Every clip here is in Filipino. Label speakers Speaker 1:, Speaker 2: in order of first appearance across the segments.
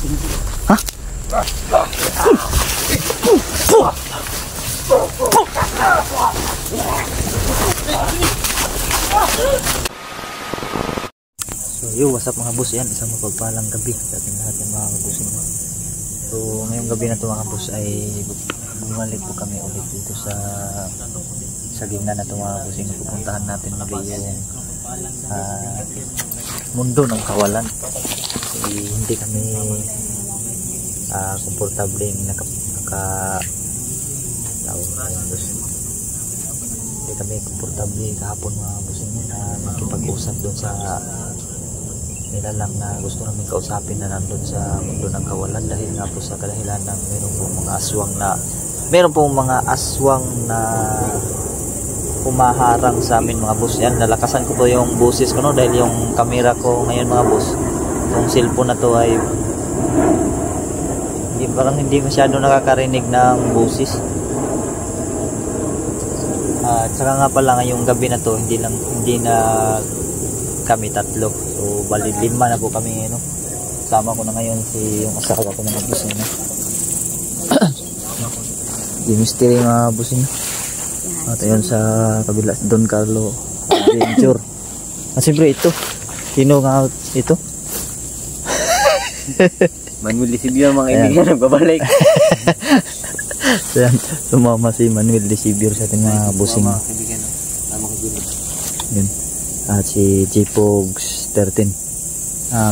Speaker 1: Ha? So yo, what's up mga boss, yan isang mapagpalang gabi sa ating lahat ng mga kabusin. So ngayong gabi na ito mga boss ay bumalik po kami ulit dito sa gimna na ito mga kabusin. Pupuntahan natin ulit yung mundo ng kawalan. Hindi kami komportable hindi kami komportable kahapon mga kabusin na makipag-usap doon sa nilalang na gusto namin kausapin na nandun sa mundo ng kawalan, dahil nga po sa kadahilan ng meron pong mga aswang na humaharang sa amin mga boss. Yan, nalakasan ko po yung boses ko, no, dahil yung camera ko ngayon mga boss, yung cellphone na to ay parang hindi masyado nakakarinig ng boses. At saka nga pala ngayong gabi na to hindi na kami tatlo, so bali 5 na po kami, no? Sama ko na ngayon yung asawa ko mga boss, no? Di mystery mga boss, no? At ayun sa kabila Don Carlo Adventure. At siyempre ito, sino nga ito?
Speaker 2: Manuel Desibio mga kaibigan, nagbabalik.
Speaker 1: Sumama si Manuel Desibio sa ating mga bossing. Yun. At si J-Pogs 13.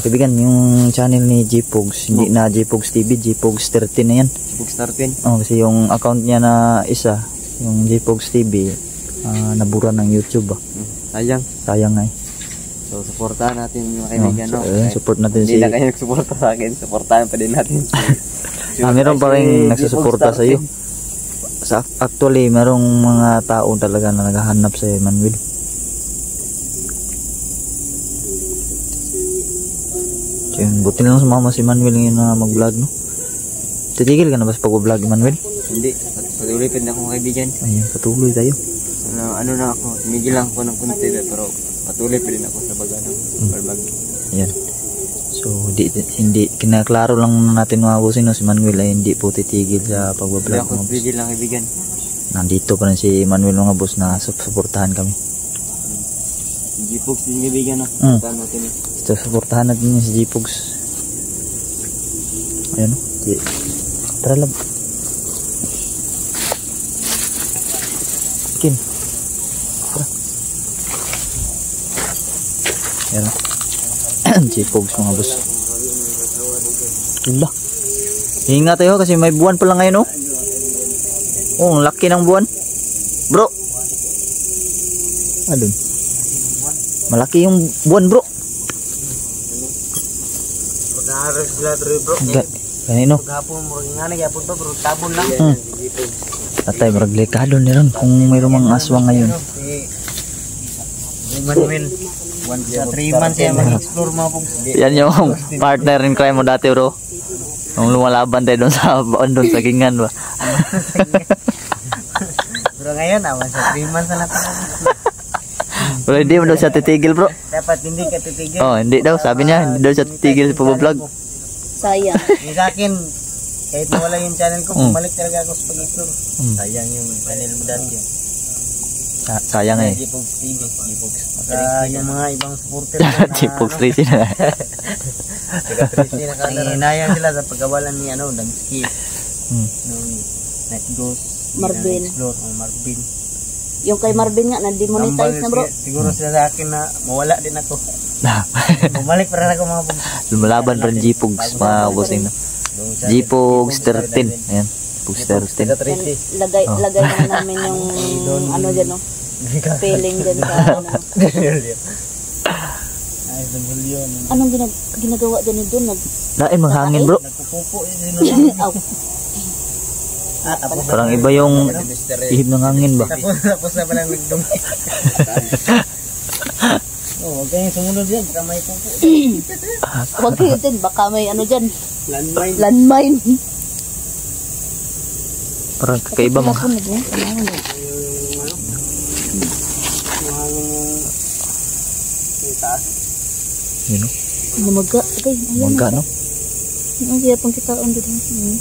Speaker 1: Kaibigan, yung channel ni J-Pogs, hindi na J-Pogs TV, J-Pogs 13 na yan.
Speaker 2: J-Pogs 13?
Speaker 1: Kasi yung account niya na isa, yung J-Pogs TV, nabura ng YouTube. Sayang nga eh.
Speaker 2: So, supportahan natin mga kaibigan.
Speaker 1: Support natin
Speaker 2: hindi na kayo nagsuporta sa akin, supportahan pa din natin.
Speaker 1: Meron pa rin nagsusuporta sa iyo. Actually, merong mga tao talaga na naghahanap sa Manuel. Buti lang sumama si Manuel ngayon na mag-vlog, no? Titigil ka na ba sa pag-vlog, Manuel?
Speaker 2: Hindi, patuloy pa din ako mga kaibigan.
Speaker 1: Ayun, patuloy tayo.
Speaker 2: Ano na ako, tumigil lang ako ng konti, pero patuloy pa din ako sa vlog. Ayan.
Speaker 1: So, hindi kinaklaro lang natin mga boss, no? Si Manuel ay hindi po titigil sa pag-vlog.
Speaker 2: Hindi ako titigil lang kaibigan.
Speaker 1: Nandito pa rin si Manuel mga boss na suportahan kami.
Speaker 2: J-Pogs din kaibigan, no? Suportahan natin.
Speaker 1: Suportahan natin yung si J-Pogs. Ayan, no? Tara lang. Kin. Tara. Ayan, no? J-Pogs mga boss. Wala. Hinga tayo kasi may buwan pa lang ngayon, oh. Oh, ang laki ng buwan. Bro. Adun. Malaki yung buwan, bro. Kanino? Tatay, maraglikado niron kung mayroong mga aswang ngayon.
Speaker 2: Manuel, 3 months yan mag-explore mga po.
Speaker 1: Yan yung partner in crime mo dati, bro. Nung lumalaban tayo doon sa Kingan ba.
Speaker 2: Pero ngayon, sa 3 months na lang ako.
Speaker 1: Pero hindi mo daw siya titigil, bro.
Speaker 2: Dapat hindi ka titigil.
Speaker 1: Hindi daw, sabi niya, hindi daw siya titigil sa pag-vlog.
Speaker 3: Sayang.
Speaker 2: Sa akin, kahit nawala yung channel ko, bumalik talaga ako sa pag-explore. Sayang yung channel mo dati.
Speaker 1: Sayang eh.
Speaker 2: J-Pogs TV, J-Pogs. Yung mga ibang supporter
Speaker 1: J-Pogs 3 na.
Speaker 2: Hinayang sila sa pagkawalan ni Damski. Night Ghost.
Speaker 3: Marvin.
Speaker 2: Marvin.
Speaker 3: Yung kay Marvin nga, na-demonetize na, bro.
Speaker 2: Siguro sila sa akin na mawala din ako. Bumalik pa rin ako mga Pogs.
Speaker 1: Lumalaban pa rin J-Pogs, mga bossing. J-Pogs 13. Ayan, Pogs 13.
Speaker 3: Lagay na namin yung dyan, no? Feeling dyan sa anong ginagawa dyan doon?
Speaker 1: Lain maghangin, bro. Parang iba yung ihip ng hangin ba?
Speaker 2: Tapos na palang nagdumi. Huwag kayong sumunod yan, baka may pupo.
Speaker 3: Huwag kayo din, baka may dyan. Landmine.
Speaker 1: Parang kakaiba mga. Yun, no?
Speaker 3: Namaga.
Speaker 1: Maga, no?
Speaker 3: Ang siya pang kitaon dito.
Speaker 1: Ayun.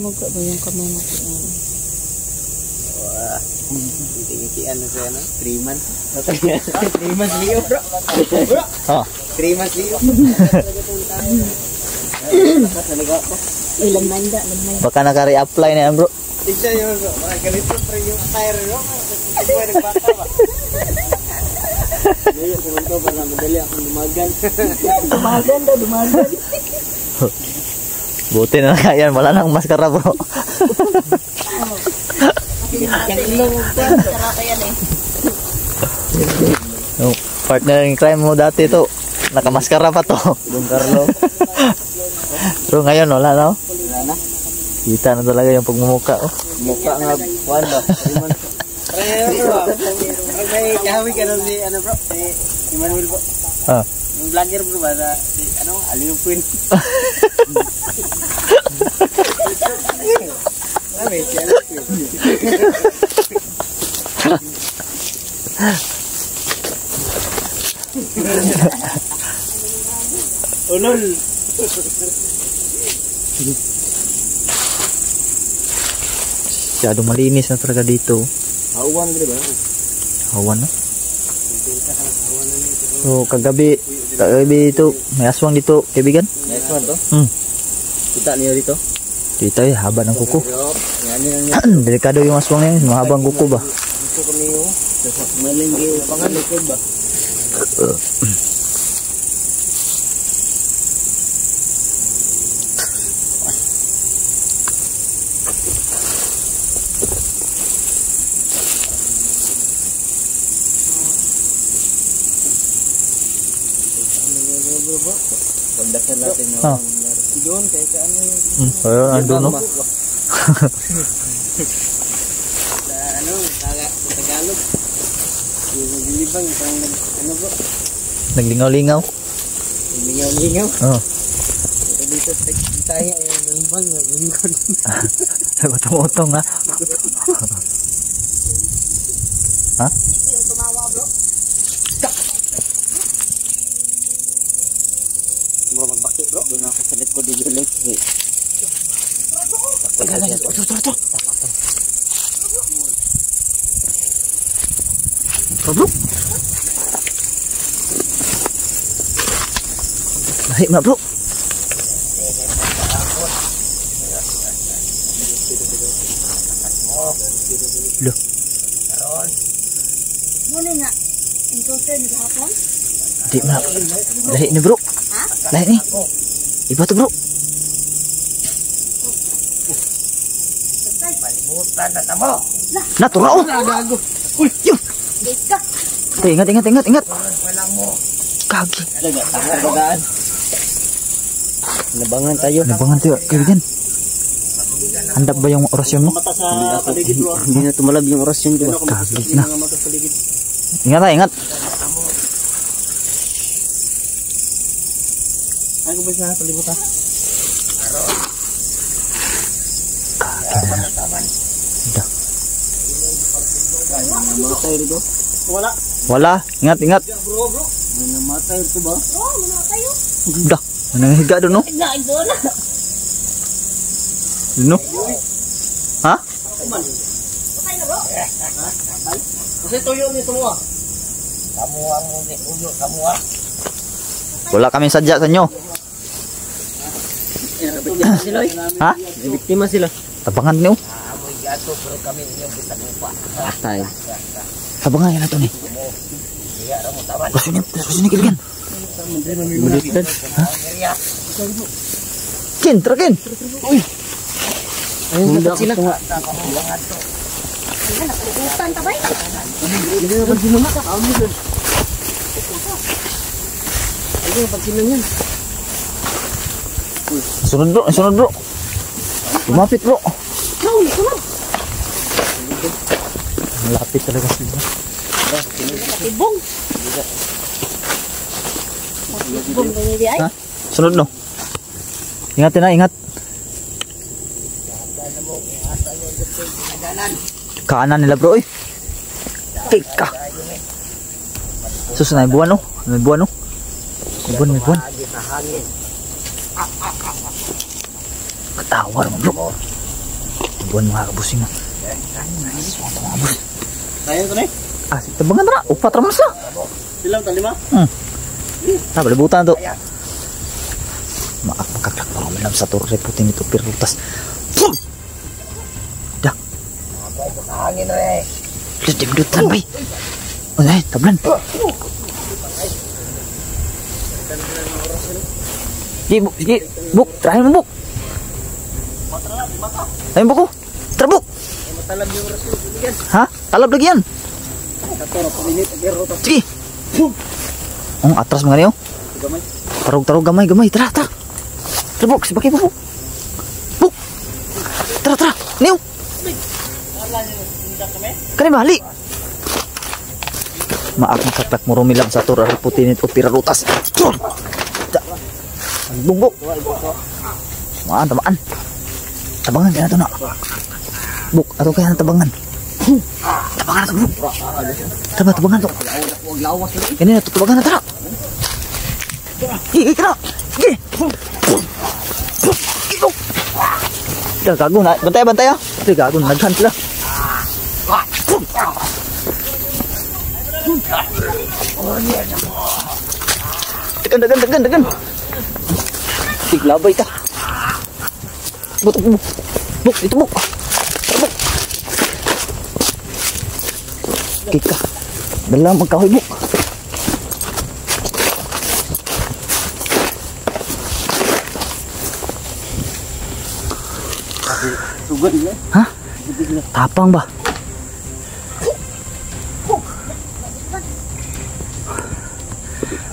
Speaker 3: Magka ba yung kamay natin?
Speaker 2: Wah. Hindi ano sa ano? 3 months. 3 months liyo, bro. Bro.
Speaker 1: Oh.
Speaker 2: 3 months liyo.
Speaker 3: Ilan manda,
Speaker 1: Baka naka-re-apply na yan, bro.
Speaker 2: Tignan nyo, bro. Mga ganito pa yung tire, bro. Hindi ba nagbata ba? Ngayon, kumanto pa na madali akong dumagan.
Speaker 3: Dumagan.
Speaker 1: Buti na lang yan. Wala nang maskara, bro.
Speaker 3: Sarap yan eh.
Speaker 1: Yung partner in crime mo dati to. Nakamaskara pa to.
Speaker 2: Don Carlo.
Speaker 1: Pero ngayon, wala na. Oh.
Speaker 2: Wala na.
Speaker 1: Kita na talaga yung pagmumuka. Oh.
Speaker 2: Mukha nga, kuhan ba? 3 months. Bro, may kahawi ka nun si, ano bro, si Emmanuel bro.
Speaker 1: Ah.
Speaker 2: Yung vlogger bro ba, si, ano, Aliw Queen. Sabi, si Aliw Queen. Ulol.
Speaker 1: Masyadong malinis na talaga dito.
Speaker 2: Hawan ka ba?
Speaker 1: Hawan na. So, kagabi ito, may aswang dito, kaibigan.
Speaker 2: Next one to? Kita niyo dito?
Speaker 1: Dito eh, haba ng kuko.
Speaker 2: Yan.
Speaker 1: Delikado yung aswang na yun, mahabang kuko ba?
Speaker 2: Ito ko niyo. Malinggi upangan likod ba? Pagdasal natin na doon kay ano
Speaker 1: Ayun, andun no?
Speaker 2: ano, Tagalog. Yung naglilibang, ano bro?
Speaker 1: Naglingaw-lingaw.
Speaker 2: Lingaw-lingaw.
Speaker 1: Oo.
Speaker 2: Pero dito, tayo yung naglibang, naglingkod.
Speaker 1: Nagutong-utong ha. Ha?
Speaker 3: Yung tumawa bro.
Speaker 2: Bro, magbaki bro. Doon ako sa likod dito ulit.
Speaker 1: Ito. Bro. Baik na bro. Loh.
Speaker 3: Muna nga. Encounter niyo hapon?
Speaker 1: Di na. Lahi ni bro.
Speaker 3: Ha?
Speaker 1: Lahi ni. Iba to bro.
Speaker 2: Malimutan na tamo.
Speaker 1: Natura oh.
Speaker 2: Gago.
Speaker 1: Uy, yun.
Speaker 3: Guys ka.
Speaker 1: Ingat.
Speaker 2: Walang mo.
Speaker 1: Kagi.
Speaker 2: Tagaan. Nabangan tayo.
Speaker 1: Nabangan tayo, kaibigan. Handap ba yung orasyon mo?
Speaker 2: Mata sa paligid bro. Hindi na tumalab yung orasyon ko.
Speaker 1: Kagi na.
Speaker 2: Mata sa paligid.
Speaker 1: Ingat.
Speaker 2: Ay, kubis na palibutan.
Speaker 1: Dah.
Speaker 2: Namatay rito. Wala.
Speaker 1: Wala. Ingat.
Speaker 2: Bro. May namatay rito ba?
Speaker 3: Oh, muna tayo.
Speaker 1: Dah. Nangahiga doon no?
Speaker 3: Tignan doon.
Speaker 1: No? Ha?
Speaker 3: Patay na bro.
Speaker 2: Kasi tuyo ni semua. Kamu ang ni tuyo semua.
Speaker 1: Wala kaming sadya sa inyo.
Speaker 2: Biktima sila.
Speaker 1: Ha?
Speaker 2: Biktima sila.
Speaker 1: Tabangan niyo.
Speaker 2: Amoy gato pero kami inyong bitanupa. Patay.
Speaker 1: Tabangan yan ito ni.
Speaker 2: Iya ra mo tawan.
Speaker 1: Kusini kaibigan.
Speaker 2: Mulitan.
Speaker 1: Ha? Kin. Uy.
Speaker 2: Ayun dapat sila.
Speaker 3: Ano, nakalimutan ka ba?
Speaker 2: Hindi na pag sinumat ka. Amo doon. Ayun pag sinunyan.
Speaker 1: Sunod bro. Lumapit bro.
Speaker 3: Sunod.
Speaker 1: Malapit talaga sila.
Speaker 3: Tibong. Tibong ganyan di ay.
Speaker 1: Ha? Sunod no. Ingat. Kanan nila bro eh. Tika. Sus, may buwan no. May buwan. Katawa naman bro. Buwan mga kabusing mo. Mga bus.
Speaker 2: Kaya ko na
Speaker 1: Tabangan na. Upat raman sa.
Speaker 2: Silang talima?
Speaker 1: Balibutan to. Makakaklak pa kami lang sa turo. Reputin ito pirutas. Dah.
Speaker 2: Hangin na eh.
Speaker 1: Dimudutan bay. Tablan. Sige, buk. Terakhir mo buk. Ayun buko. Terbuk.
Speaker 2: Matalab yung rasul.
Speaker 1: Ha? Talab lagi yan. Sige. Atras mga niyo. Tarog gamay. Tara. Terbuk, sibaki buk. Buk. Tara. Niyo. Kani bali. Maaf katak mo rumilang sa turo putinit o pirarutas. Bungbok. Tamaan. Tabangan kaya ito na. Buk, atau kaya na tabangan. Tabangan na ito, buk. Tabangan ito. Ini na ito, tabangan na, tara. Hii, kena. Hii. Buk. Gago na. Bantay ya. Gago, naghan sila. Tekan. Tiglabay ka. Buk, itu buk. Terbuk. Kika. Dalam magkahoy buk. Hah? Tapang ba?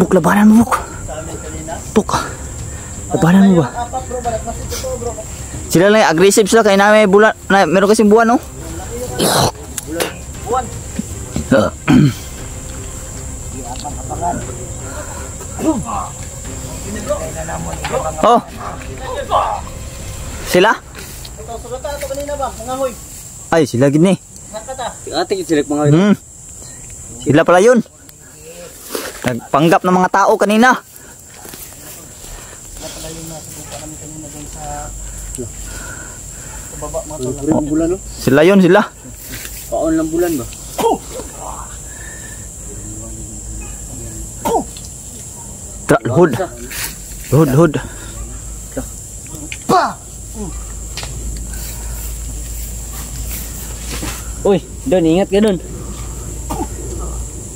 Speaker 1: Buk, labanan mo buk. Buk. Labanan mo ba? Sila lang aggressive sila kaya namin bulan, meron kasing buwan, no? Buwan. Oh. Sila? Ay, sila gini.
Speaker 2: Ate sila mga
Speaker 1: Sila pala yun. Nagpanggap ng mga tao kanina.
Speaker 2: bulan, no?
Speaker 1: Sila yun, sila.
Speaker 2: Paon lang bulan ba?
Speaker 1: Luhod.
Speaker 2: Uy, Don, ingat ka Don.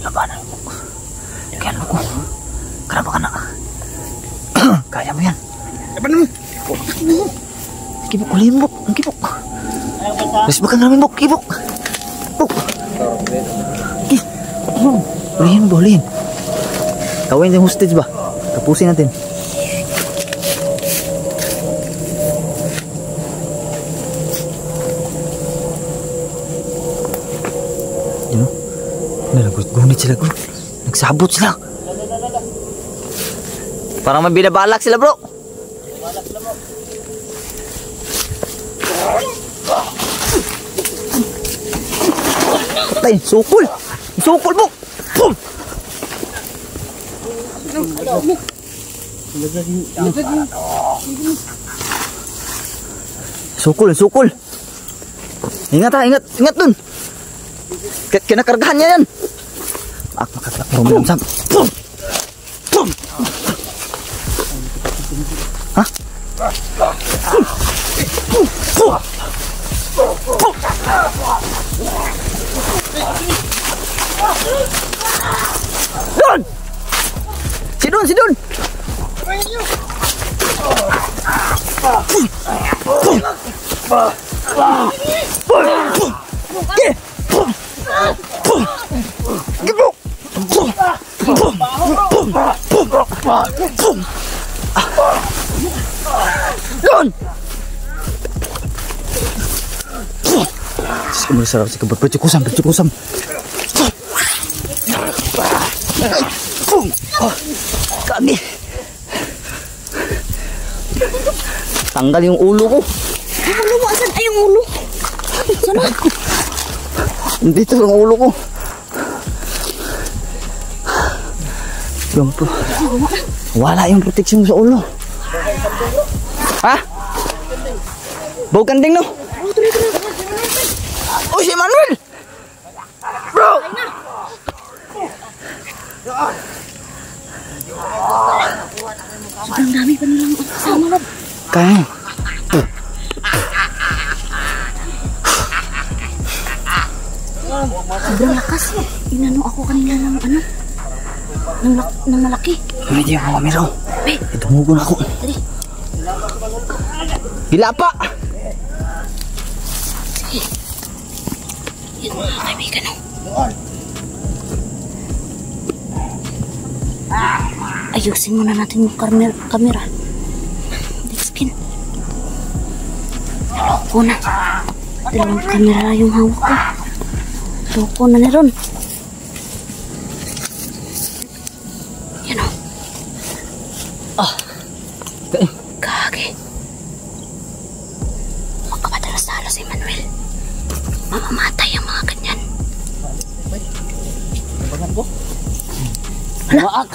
Speaker 1: Labanan mo. Kaya mo ko. Kenapa ka na? Kaya mo yan. Labanan mo. Kibok, ulihin mo. Ang kibok. Resbakan namin bok. Kibok. Bok. Ulihin mo, ulihin. Kawin yung hostage ba? Tapusin natin. Yun o. Nalagunit sila bro. Nagsabot sila. Parang may binabalak sila bro. Patay, sukul. Sukul bro. Boom. Sukul. Ingat dun. Kinakargahan niya yan. Makaklak mo rumilang sam. Boom. Hah? Don! Si Don! Don! Kemudian sarap si kebab bercukusam. Kami. Tanggal yung ulo ko.
Speaker 3: Asan ay yung ulo? Sana?
Speaker 1: Dito yung ulo ko. Wala yung protection sa ulo. Ha? Bau kanding no? Oh, si Manuel! Bro!
Speaker 3: Sobrang dami pa nilang kasama, Rob.
Speaker 1: Kaya.
Speaker 3: Sobrang lakas. Inano ako kanina ng ano? Ng malaki.
Speaker 1: Hindi ako mamiraw.
Speaker 3: Wait.
Speaker 1: Tumugon ako.
Speaker 3: Dali.
Speaker 1: Gila pa!
Speaker 3: Sige. Yan mga kaibigan, oh. Ayusin muna natin yung camera. Skin. Loko na. Dalawang camera yung hawak ko. Loko na na ron. Yan o. Kage. Magkapadalas-dalas si Manuel. Mamamatay ang mga ganyan. Hala.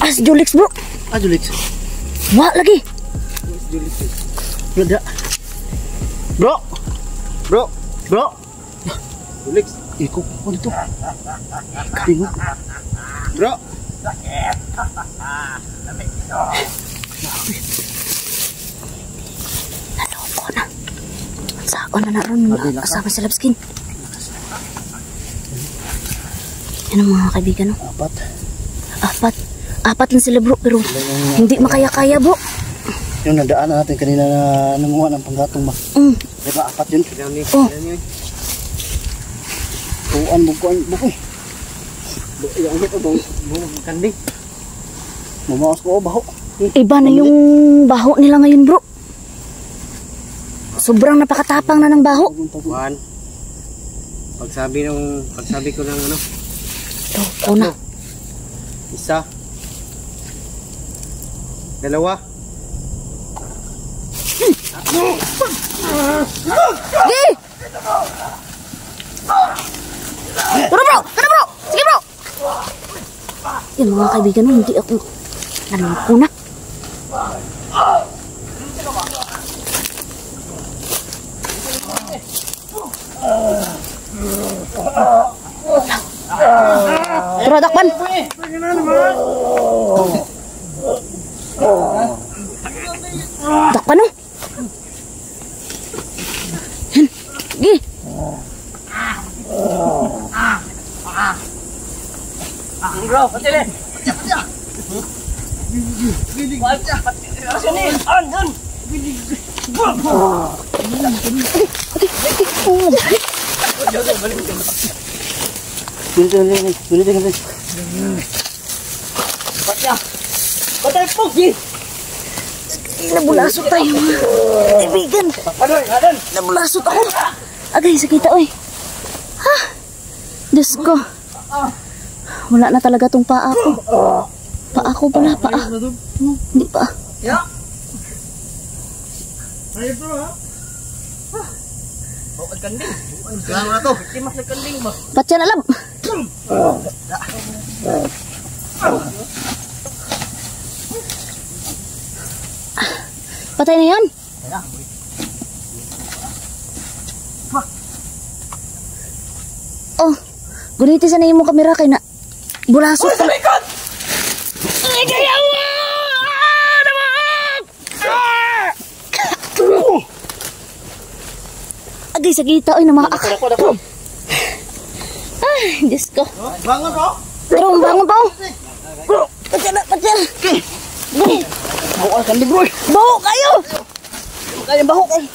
Speaker 3: Si Julix, bro.
Speaker 1: Julix.
Speaker 3: Wah, lagi.
Speaker 1: Bro! Julix. Ikaw po dito. Kabingo. Bro!
Speaker 3: Naloko na. Saan na naroon kasama si Labskin. Yan ang mga kaibigan, no? Apat lang sila, bro, pero hindi makaya-kaya, bro.
Speaker 1: Yung nadaan natin kanina na nanguha ng panggatong ba? Diba, 4 yun?
Speaker 3: Oh.
Speaker 1: Bukuan, bukoy. Yung ito, kanding. Mamawas ko, baho.
Speaker 3: Iba na yung baho nila ngayon, bro. Sobrang napakatapang na ng baho.
Speaker 2: Juan, pagsabi ko ng ano,
Speaker 3: Loko na.
Speaker 2: isa, dalawa,
Speaker 3: Tara, bro! Sige, bro! Yan mga kaibigan, no, hindi ako naloko na. Tara, dakpan! Dakpan, no? Yan, gi! Nabulasot tayo mga kaibigan. Nabulasot ako. Agay, sakita, oy. Ha? Diyos ko. Wala na talaga tong paa ko. Paa ko pala, paa. Hindi pa.
Speaker 2: Ay bro ha? Kanding. Kailangan na to. Timas na kanding ba?
Speaker 3: Patyan alam. Patay na yan. Oh, guniti sa na yung kamera kay na bulasot pa. Ay, kayawa! Agay sa kita, oy, namaak. Ay, Diyos ko.
Speaker 2: Bangon po.
Speaker 3: Bro, bangon pa, oh. Bro, patyan.
Speaker 1: Baho ka bro.
Speaker 3: Baho kayo!
Speaker 1: Kaya baho kay.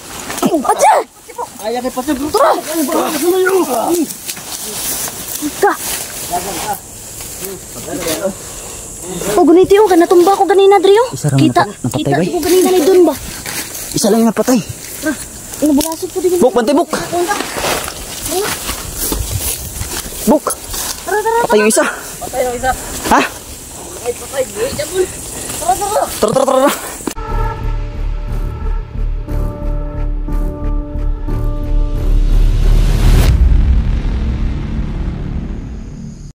Speaker 3: Patyan!
Speaker 1: Kaya kay patyan bro.
Speaker 3: Tara! Ka! Oh, guniti, oh, natumba ko ganina, Drio. Kita ko ganina ni Don ba?
Speaker 1: Isa lang yung napatay.
Speaker 3: Nabulasot ko din.
Speaker 1: Buk, bantay buk. Buk.
Speaker 3: Tara.
Speaker 1: Patay yung isa.
Speaker 2: Patay yung isa.
Speaker 1: Ha?
Speaker 2: Patay.
Speaker 1: Tara.